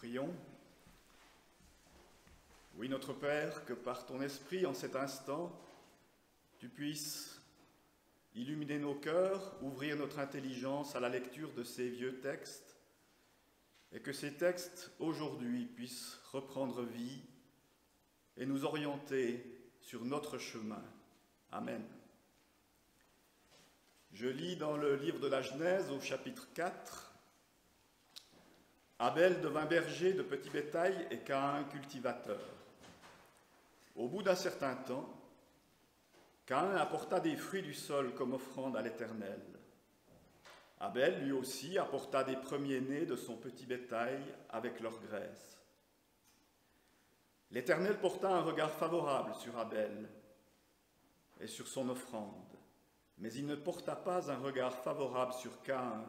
Prions. Oui, notre Père, que par ton esprit, en cet instant, tu puisses illuminer nos cœurs, ouvrir notre intelligence à la lecture de ces vieux textes, et que ces textes, aujourd'hui, puissent reprendre vie et nous orienter sur notre chemin. Amen. Je lis dans le livre de la Genèse, au chapitre 4, « Abel devint berger de petit bétail et Caïn cultivateur. Au bout d'un certain temps, Caïn apporta des fruits du sol comme offrande à l'Éternel. Abel, lui aussi, apporta des premiers-nés de son petit bétail avec leur graisse. L'Éternel porta un regard favorable sur Abel et sur son offrande, mais il ne porta pas un regard favorable sur Caïn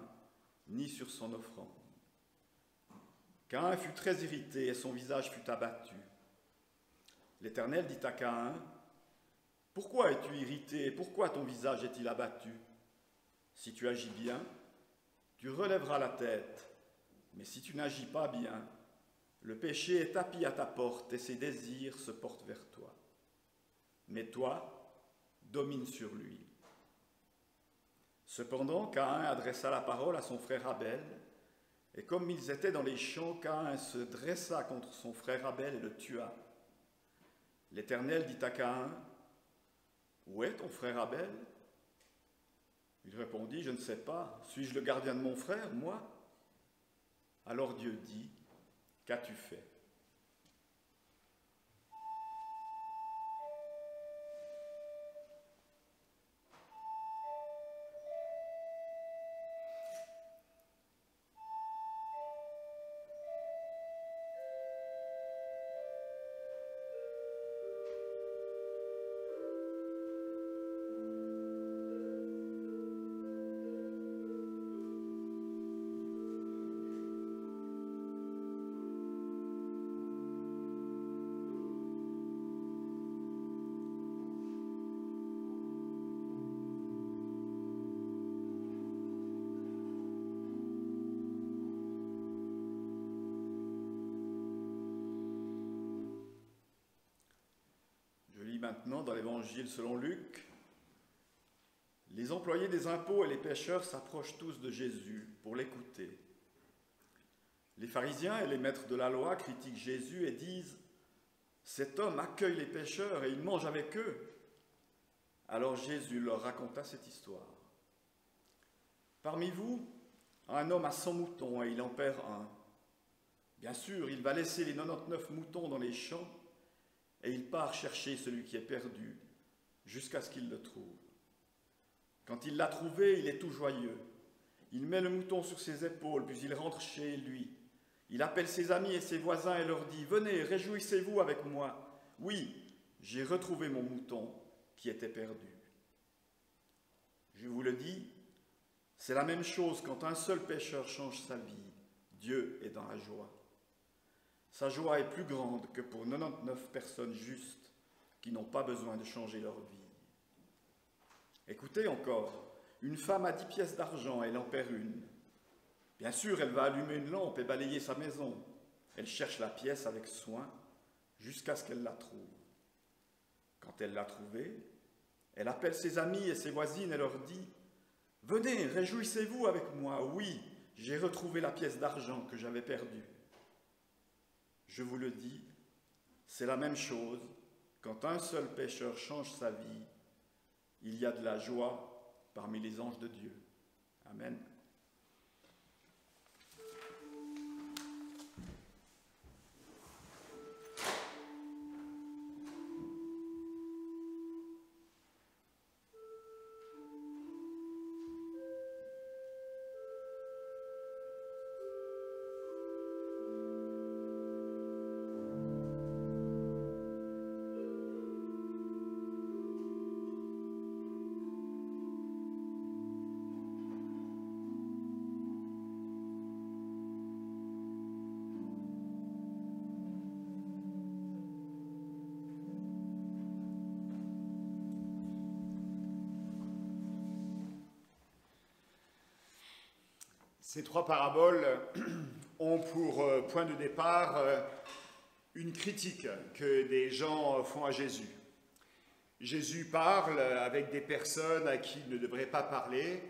ni sur son offrande. Caïn fut très irrité et son visage fut abattu. L'Éternel dit à Caïn, « Pourquoi es-tu irrité et pourquoi ton visage est-il abattu? Si tu agis bien, tu relèveras la tête, mais si tu n'agis pas bien, le péché est tapis à ta porte et ses désirs se portent vers toi. Mais toi, domine sur lui. » Cependant, Caïn adressa la parole à son frère Abel, et comme ils étaient dans les champs, Caïn se dressa contre son frère Abel et le tua. L'Éternel dit à Caïn, « Où est ton frère Abel ?» Il répondit, « Je ne sais pas. Suis-je le gardien de mon frère, moi ?» Alors Dieu dit, « Qu'as-tu fait ?» Maintenant, dans l'Évangile selon Luc, les employés des impôts et les pécheurs s'approchent tous de Jésus pour l'écouter. Les pharisiens et les maîtres de la loi critiquent Jésus et disent « Cet homme accueille les pécheurs et il mange avec eux. » Alors Jésus leur raconta cette histoire. « Parmi vous, un homme a 100 moutons et il en perd un. Bien sûr, il va laisser les 99 moutons dans les champs et il part chercher celui qui est perdu jusqu'à ce qu'il le trouve. Quand il l'a trouvé, il est tout joyeux. Il met le mouton sur ses épaules, puis il rentre chez lui. Il appelle ses amis et ses voisins et leur dit « Venez, réjouissez-vous avec moi. Oui, j'ai retrouvé mon mouton qui était perdu. » Je vous le dis, c'est la même chose quand un seul pécheur change sa vie. Dieu est dans la joie. Sa joie est plus grande que pour 99 personnes justes qui n'ont pas besoin de changer leur vie. Écoutez encore, une femme a 10 pièces d'argent, elle en perd une. Bien sûr, elle va allumer une lampe et balayer sa maison. Elle cherche la pièce avec soin jusqu'à ce qu'elle la trouve. Quand elle l'a trouvée, elle appelle ses amis et ses voisines et leur dit « Venez, réjouissez-vous avec moi, oui, j'ai retrouvé la pièce d'argent que j'avais perdue. » Je vous le dis, c'est la même chose, quand un seul pécheur change sa vie, il y a de la joie parmi les anges de Dieu. Amen. Ces trois paraboles ont pour point de départ une critique que des gens font à Jésus. Jésus parle avec des personnes à qui il ne devrait pas parler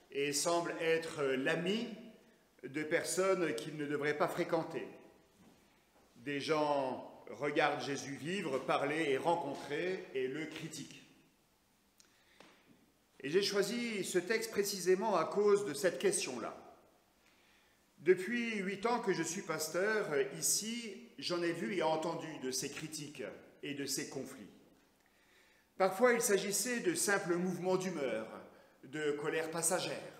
et semble être l'ami de personnes qu'il ne devrait pas fréquenter. Des gens regardent Jésus vivre, parler et rencontrer et le critiquent. Et j'ai choisi ce texte précisément à cause de cette question-là. Depuis 8 ans que je suis pasteur, ici, j'en ai vu et entendu de ces critiques et de ces conflits. Parfois, il s'agissait de simples mouvements d'humeur, de colère passagère.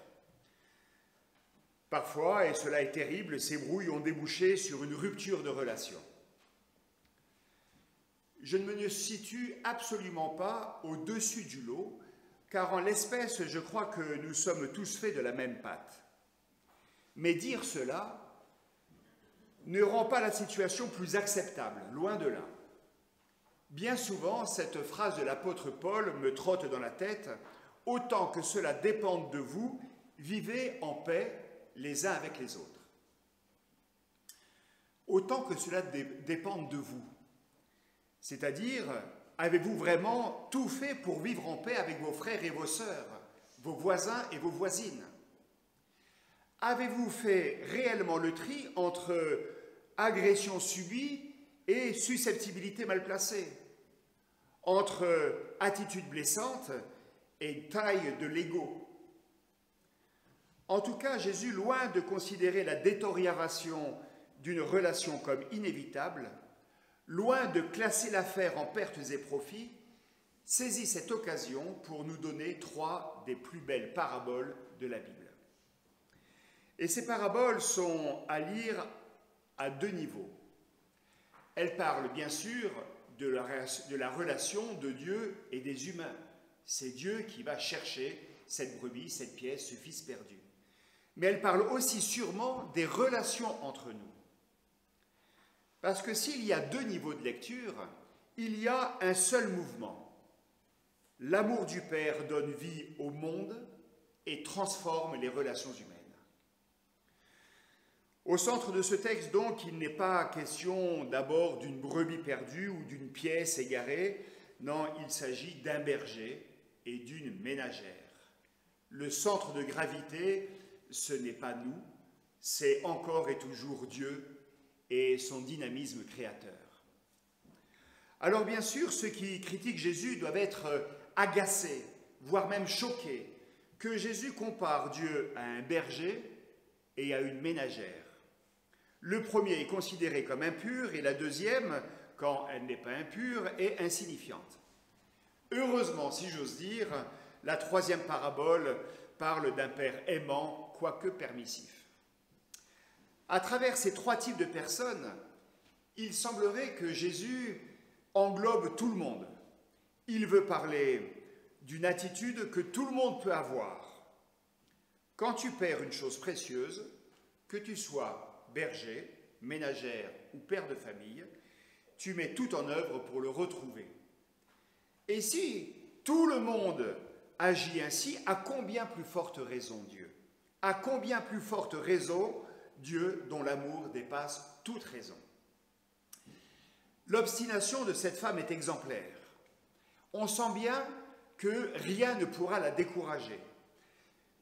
Parfois, et cela est terrible, ces brouilles ont débouché sur une rupture de relation. Je ne me situe absolument pas au-dessus du lot, car en l'espèce, je crois que nous sommes tous faits de la même pâte. Mais dire cela ne rend pas la situation plus acceptable, loin de là. Bien souvent, cette phrase de l'apôtre Paul me trotte dans la tête « Autant que cela dépende de vous, vivez en paix les uns avec les autres. » Autant que cela dépende de vous. C'est-à-dire, avez-vous vraiment tout fait pour vivre en paix avec vos frères et vos sœurs, vos voisins et vos voisines? Avez-vous fait réellement le tri entre agression subie et susceptibilité mal placée, entre attitude blessante et taille de l'ego? En tout cas, Jésus, loin de considérer la détérioration d'une relation comme inévitable, loin de classer l'affaire en pertes et profits, saisit cette occasion pour nous donner 3 des plus belles paraboles de la Bible. Et ces paraboles sont à lire à 2 niveaux. Elles parlent bien sûr de la relation de Dieu et des humains. C'est Dieu qui va chercher cette brebis, cette pièce, ce fils perdu. Mais elles parlent aussi sûrement des relations entre nous. Parce que s'il y a 2 niveaux de lecture, il y a un seul mouvement. L'amour du Père donne vie au monde et transforme les relations humaines. Au centre de ce texte, donc, il n'est pas question d'abord d'une brebis perdue ou d'une pièce égarée. Non, il s'agit d'un berger et d'une ménagère. Le centre de gravité, ce n'est pas nous, c'est encore et toujours Dieu et son dynamisme créateur. Alors bien sûr, ceux qui critiquent Jésus doivent être agacés, voire même choqués, que Jésus compare Dieu à un berger et à une ménagère. Le premier est considéré comme impur et la deuxième, quand elle n'est pas impure, est insignifiante. Heureusement, si j'ose dire, la 3e parabole parle d'un père aimant, quoique permissif. À travers ces 3 types de personnes, il semblerait que Jésus englobe tout le monde. Il veut parler d'une attitude que tout le monde peut avoir. Quand tu perds une chose précieuse, que tu sois berger, ménagère ou père de famille, tu mets tout en œuvre pour le retrouver. Et si tout le monde agit ainsi, à combien plus forte raison Dieu? À combien plus forte raison Dieu dont l'amour dépasse toute raison? L'obstination de cette femme est exemplaire. On sent bien que rien ne pourra la décourager,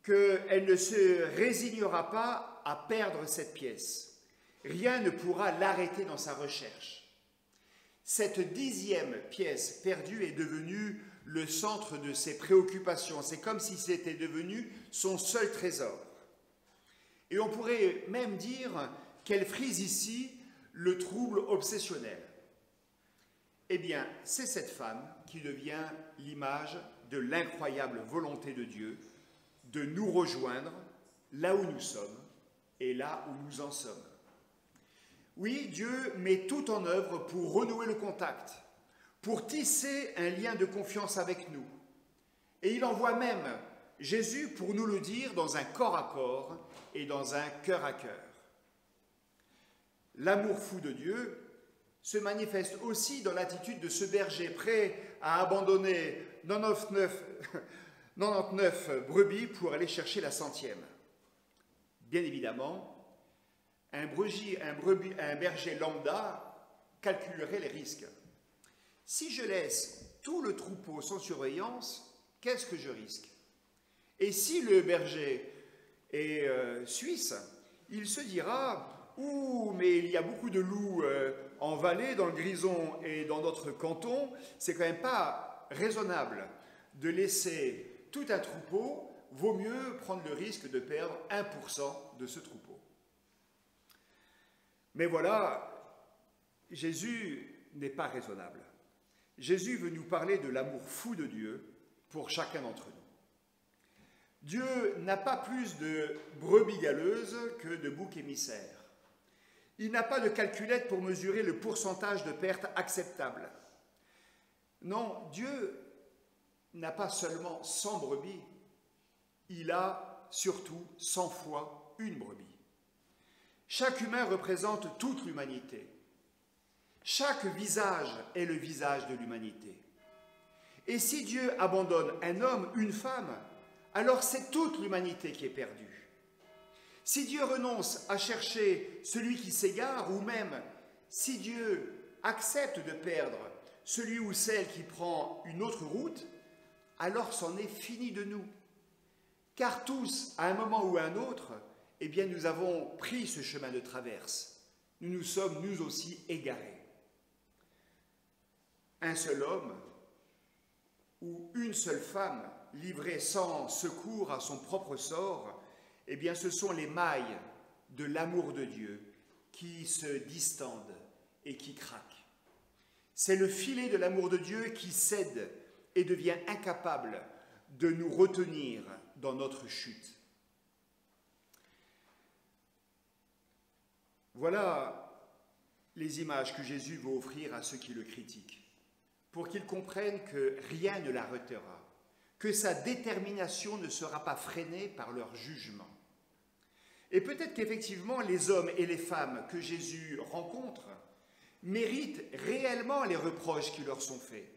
qu'elle ne se résignera pas à perdre cette pièce. Rien ne pourra l'arrêter dans sa recherche. Cette 10e pièce perdue est devenue le centre de ses préoccupations. C'est comme si c'était devenu son seul trésor. Et on pourrait même dire qu'elle frise ici le trouble obsessionnel. Eh bien, c'est cette femme qui devient l'image de l'incroyable volonté de Dieu de nous rejoindre là où nous sommes et là où nous en sommes. Oui, Dieu met tout en œuvre pour renouer le contact, pour tisser un lien de confiance avec nous. Et il envoie même Jésus pour nous le dire dans un corps à corps et dans un cœur à cœur. L'amour fou de Dieu se manifeste aussi dans l'attitude de ce berger prêt à abandonner 99 brebis pour aller chercher la 100e. Bien évidemment, un berger lambda calculerait les risques. Si je laisse tout le troupeau sans surveillance, qu'est-ce que je risque? Et si le berger est suisse, il se dira « Ouh, mais il y a beaucoup de loups en Valais, dans le Grison et dans notre canton, c'est quand même pas raisonnable de laisser tout un troupeau, vaut mieux prendre le risque de perdre 1% de ce troupeau. » Mais voilà, Jésus n'est pas raisonnable. Jésus veut nous parler de l'amour fou de Dieu pour chacun d'entre nous. Dieu n'a pas plus de brebis galeuses que de boucs émissaires. Il n'a pas de calculette pour mesurer le pourcentage de perte acceptable. Non, Dieu n'a pas seulement 100 brebis, il a surtout 100 fois une brebis. Chaque humain représente toute l'humanité. Chaque visage est le visage de l'humanité. Et si Dieu abandonne un homme, une femme, alors c'est toute l'humanité qui est perdue. Si Dieu renonce à chercher celui qui s'égare, ou même si Dieu accepte de perdre celui ou celle qui prend une autre route, alors c'en est fini de nous. Car tous, à un moment ou à un autre, eh bien, nous avons pris ce chemin de traverse. Nous nous sommes, nous aussi, égarés. Un seul homme ou une seule femme livrée sans secours à son propre sort, eh bien, ce sont les mailles de l'amour de Dieu qui se distendent et qui craquent. C'est le filet de l'amour de Dieu qui cède et devient incapable de nous retenir dans notre chute. Voilà les images que Jésus veut offrir à ceux qui le critiquent, pour qu'ils comprennent que rien ne l'arrêtera, que sa détermination ne sera pas freinée par leur jugement. Et peut-être qu'effectivement, les hommes et les femmes que Jésus rencontre méritent réellement les reproches qui leur sont faits.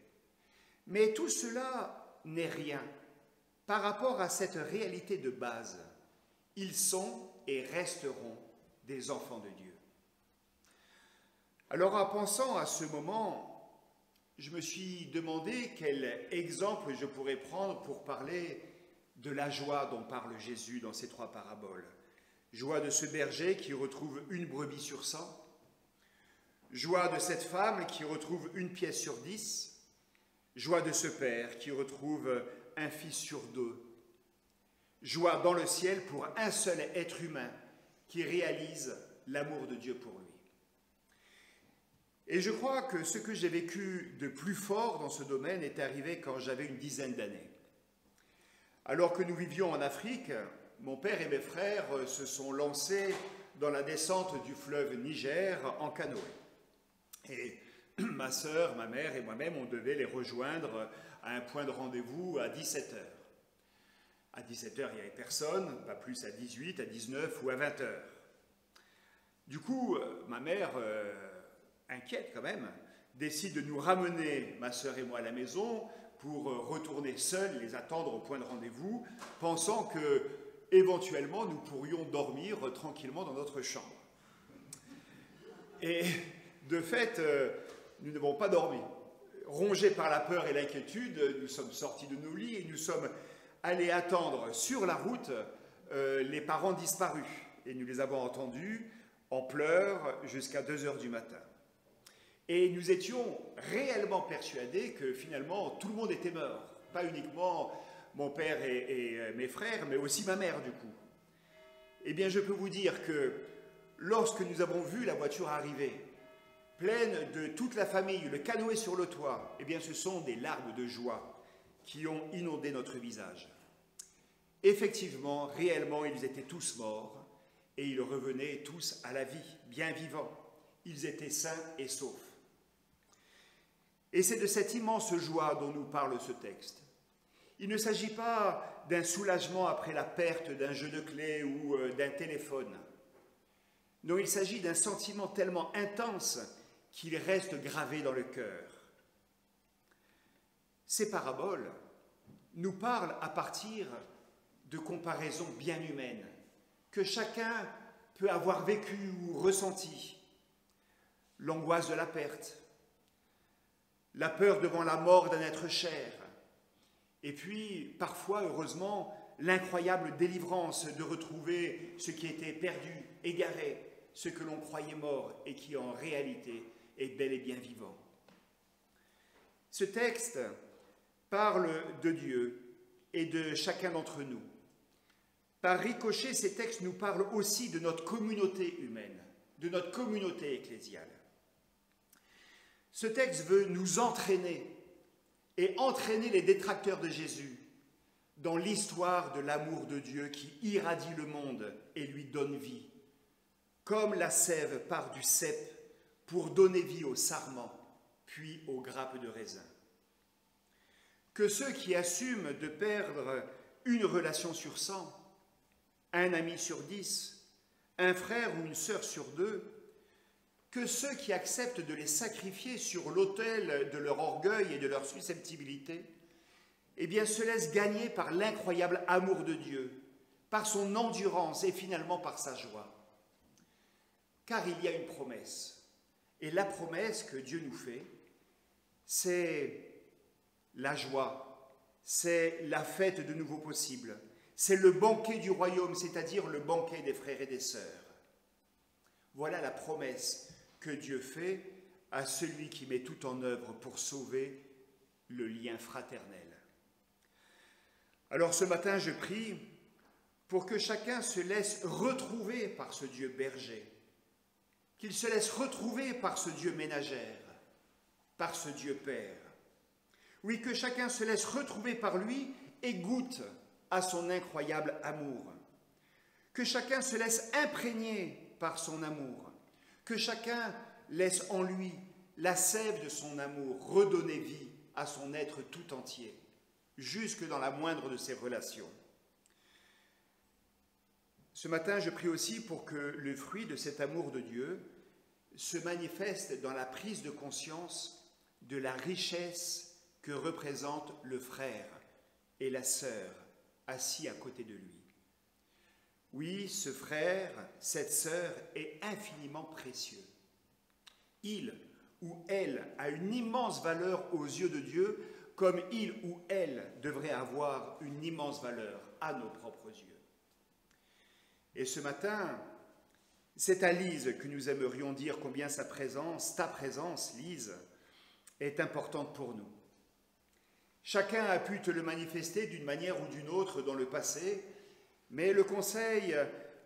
Mais tout cela n'est rien par rapport à cette réalité de base. Ils sont et resteront des enfants de Dieu. Alors, en pensant à ce moment, je me suis demandé quel exemple je pourrais prendre pour parler de la joie dont parle Jésus dans ces 3 paraboles. Joie de ce berger qui retrouve une brebis sur 100, joie de cette femme qui retrouve une pièce sur 10, joie de ce père qui retrouve un fils sur 2, joie dans le ciel pour un seul être humain qui réalise l'amour de Dieu pour lui. Et je crois que ce que j'ai vécu de plus fort dans ce domaine est arrivé quand j'avais une dizaine d'années. Alors que nous vivions en Afrique, mon père et mes frères se sont lancés dans la descente du fleuve Niger en canoë. Et ma sœur, ma mère et moi-même, on devait les rejoindre à un point de rendez-vous à 17h. À 17h, il n'y avait personne, pas plus à 18, à 19 ou à 20h. Du coup, ma mère, inquiète quand même, décide de nous ramener, ma sœur et moi, à la maison pour retourner seuls, les attendre au point de rendez-vous, pensant que éventuellement nous pourrions dormir tranquillement dans notre chambre. Et de fait, nous n'avons pas dormi. Rongés par la peur et l'inquiétude, nous sommes sortis de nos lits et nous sommes allés attendre sur la route les parents disparus. Et nous les avons entendus en pleurs jusqu'à 2h du matin. Et nous étions réellement persuadés que finalement tout le monde était mort. Pas uniquement mon père et mes frères, mais aussi ma mère du coup. Eh bien, je peux vous dire que lorsque nous avons vu la voiture arriver, pleine de toute la famille, le canoë sur le toit, eh bien, ce sont des larmes de joie qui ont inondé notre visage. Effectivement, réellement, ils étaient tous morts et ils revenaient tous à la vie, bien vivants. Ils étaient sains et saufs. Et c'est de cette immense joie dont nous parle ce texte. Il ne s'agit pas d'un soulagement après la perte d'un jeu de clés ou d'un téléphone. Non, il s'agit d'un sentiment tellement intense qu'il reste gravé dans le cœur. Ces paraboles nous parlent à partir de comparaisons bien humaines, que chacun peut avoir vécu ou ressenti. L'angoisse de la perte, la peur devant la mort d'un être cher, et puis parfois, heureusement, l'incroyable délivrance de retrouver ce qui était perdu, égaré, ce que l'on croyait mort et qui en réalité est bel et bien vivant. Ce texte parle de Dieu et de chacun d'entre nous. Par ricochet, ces textes nous parlent aussi de notre communauté humaine, de notre communauté ecclésiale. Ce texte veut nous entraîner et entraîner les détracteurs de Jésus dans l'histoire de l'amour de Dieu qui irradie le monde et lui donne vie, comme la sève part du cep pour donner vie au sarment, puis aux grappes de raisin. Que ceux qui assument de perdre une relation sur 100, un ami sur 10, un frère ou une sœur sur 2, que ceux qui acceptent de les sacrifier sur l'autel de leur orgueil et de leur susceptibilité, eh bien, se laissent gagner par l'incroyable amour de Dieu, par son endurance et finalement par sa joie. Car il y a une promesse. Et la promesse que Dieu nous fait, c'est la joie, c'est la fête de nouveau possible, c'est le banquet du royaume, c'est-à-dire le banquet des frères et des sœurs. Voilà la promesse que Dieu fait à celui qui met tout en œuvre pour sauver le lien fraternel. Alors ce matin, je prie pour que chacun se laisse retrouver par ce Dieu berger, qu'il se laisse retrouver par ce Dieu ménagère, par ce Dieu Père. Oui, que chacun se laisse retrouver par lui et goûte à son incroyable amour. Que chacun se laisse imprégner par son amour. Que chacun laisse en lui la sève de son amour redonner vie à son être tout entier, jusque dans la moindre de ses relations. Ce matin, je prie aussi pour que le fruit de cet amour de Dieu se manifeste dans la prise de conscience de la richesse que représente le frère et la sœur assis à côté de lui. Oui, ce frère, cette sœur est infiniment précieux. Il ou elle a une immense valeur aux yeux de Dieu, comme il ou elle devrait avoir une immense valeur à nos propres yeux. Et ce matin, c'est à Lise que nous aimerions dire combien sa présence, ta présence, Lise, est importante pour nous. Chacun a pu te le manifester d'une manière ou d'une autre dans le passé, mais le Conseil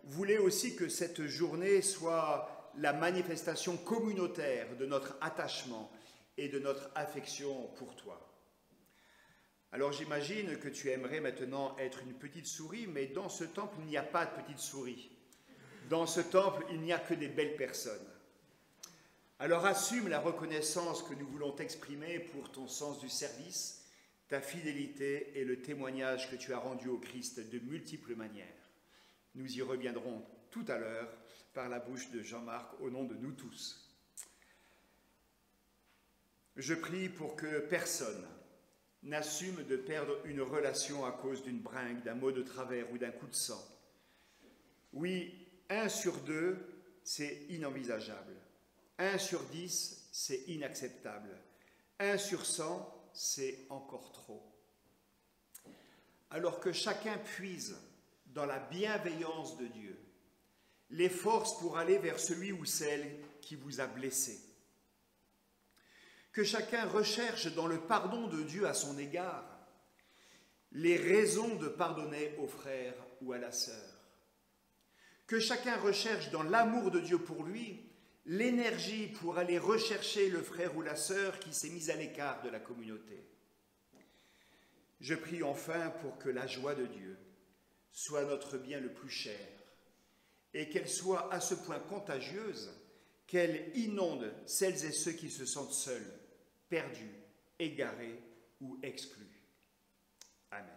voulait aussi que cette journée soit la manifestation communautaire de notre attachement et de notre affection pour toi. Alors j'imagine que tu aimerais maintenant être une petite souris, mais dans ce temple, il n'y a pas de petite souris. Dans ce temple, il n'y a que des belles personnes. Alors assume la reconnaissance que nous voulons t'exprimer pour ton sens du service, ta fidélité et le témoignage que tu as rendu au Christ de multiples manières. Nous y reviendrons tout à l'heure par la bouche de Jean-Marc au nom de nous tous. Je prie pour que personne n'assume de perdre une relation à cause d'une bringue, d'un mot de travers ou d'un coup de sang. Oui, 1 sur 2, c'est inenvisageable. 1 sur 10, c'est inacceptable. 1 sur 100, c'est encore trop. Alors que chacun puise dans la bienveillance de Dieu les forces pour aller vers celui ou celle qui vous a blessé. Que chacun recherche dans le pardon de Dieu à son égard les raisons de pardonner au frère ou à la sœur. Que chacun recherche dans l'amour de Dieu pour lui l'énergie pour aller rechercher le frère ou la sœur qui s'est mis à l'écart de la communauté. Je prie enfin pour que la joie de Dieu soit notre bien le plus cher et qu'elle soit à ce point contagieuse qu'elle inonde celles et ceux qui se sentent seuls, perdus, égarés ou exclus. Amen.